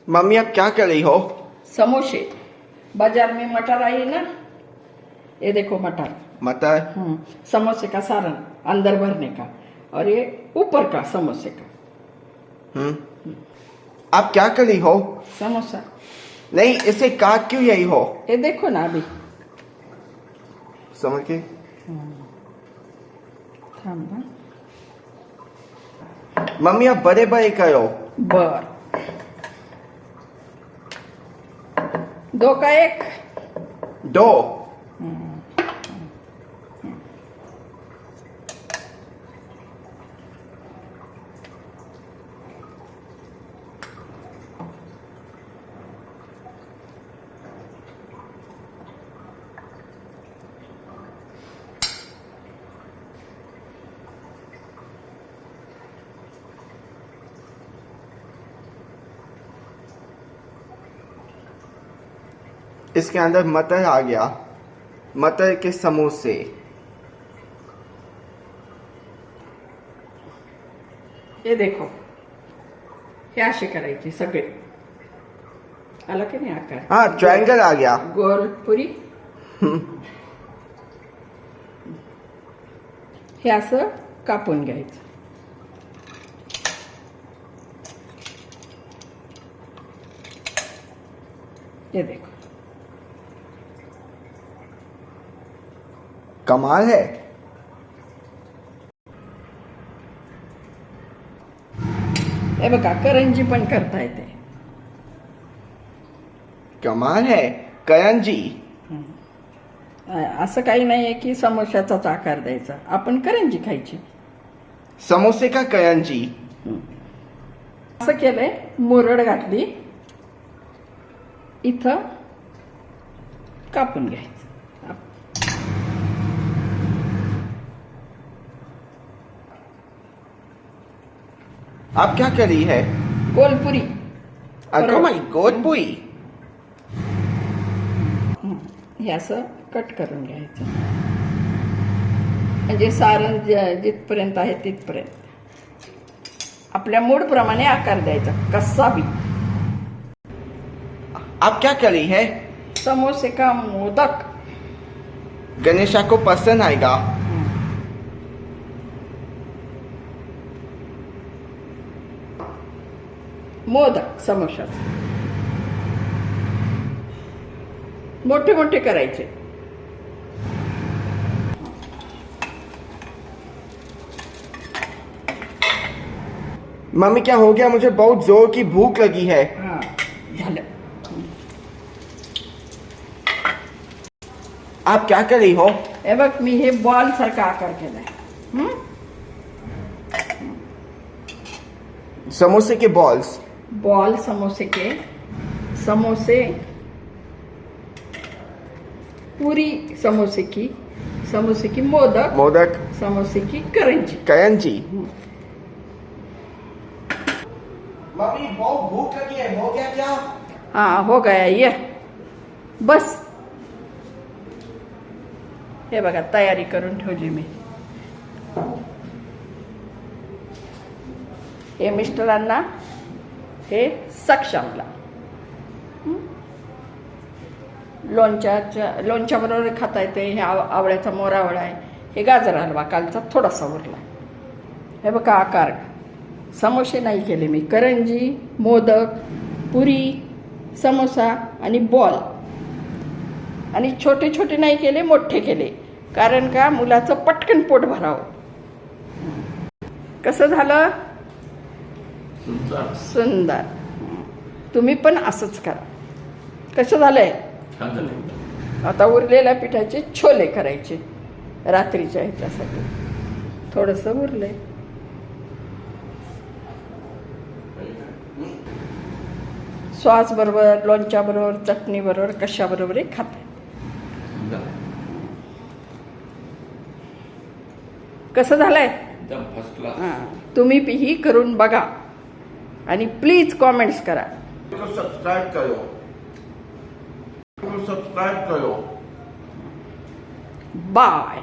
Mummy आप क्या कर रही हो? समोसे। बाजार में मटर आई ना, ये देखो मटर। मटर? समोसे का सारण अंदर भरने का, और ये ऊपर का समोसे का। आप क्या कर रही हो? समोसा। नहीं, इसे काट क्यों रही हो? ये देखो ना अभी। समझ के? थांबा। मम्मी आप बड़े बड़े करो। बर। 2 का 1। 2। इसके अंदर मटर आ गया, मटर के समोसे। हे देखो, हे असे करायचे सगळे। आला की नाही आकार? हाँ, ट्रायंगल आ गया। गोल पुरी। हे असं कापून घ्यायचं। ये देखो, कमाल है। हे बघा, करंजी पण करता येते। कमाल है, करंजी। असं काही नाहीये की समोशाचाच आकार द्यायचा, आपण करंजी खायची। समोसे का करंजी। असं केलंय, मुरड घातली, इथं कापून घ्यायचं। आप क्या कर रही है? गोलपुरी। गोलपुरी। हे असं कट करून घ्यायचं, म्हणजे सारण जिथपर्यंत आहे तिथपर्यंत आपल्या मूड प्रमाणे आकार द्यायचा, कसा बी। आप क्या कर रही है? समोसे का मोदक। गणेशा को पसंद आएगा। मोदक समोशाचे मोठे मोठे करायचे। मम्मी क्या हो गया? मुझे बहुत जोर की भूख लगी है। हाँ, झालं। आप क्या कर रही हो? हे बघ, मी हे बॉल सारखा आकार केलाय। समोसे के बॉल्स। बॉल समोसे के, समोसे पूरी, समोसे की मोदक, समोसे की करंजी। मम्मी बहुत भूख लगी है, हो गया क्या? हाँ, हो गया ये, बस। हे बघा, तयारी करून ठेवली मी। हे मिस्टरांना, हे सक्षमला। लोणच्या बरोबर खाता येते। हे आवळ्याचा मोरावळा आहे। हे गाजर हलवा कालचा थोडासा उरला। हे बघा आकार, समोसे नाही केले मी, करंजी, मोदक, पुरी, समोसा आणि बॉल। आणि छोटे छोटे नाही केले, मोठे केले, कारण का मुलाचं पटकन पोट भरावं। कसं झालं? सुंदर। तुम्ही पण असंच करा। कसं झालंय? आता उरलेल्या पिठाचे छोले करायचे रात्रीच्या ह्याच्यासाठी। थोडंसं उरलंय। सॉस बरोबर, लोणच्या बरोबर, चटणी बरोबर, कशा बरोबर खाता। कसं झालंय? तुम्ही ही करून बघा आणि प्लीज कॉमेंट्स करा। सब्सक्राइब करो। बाय।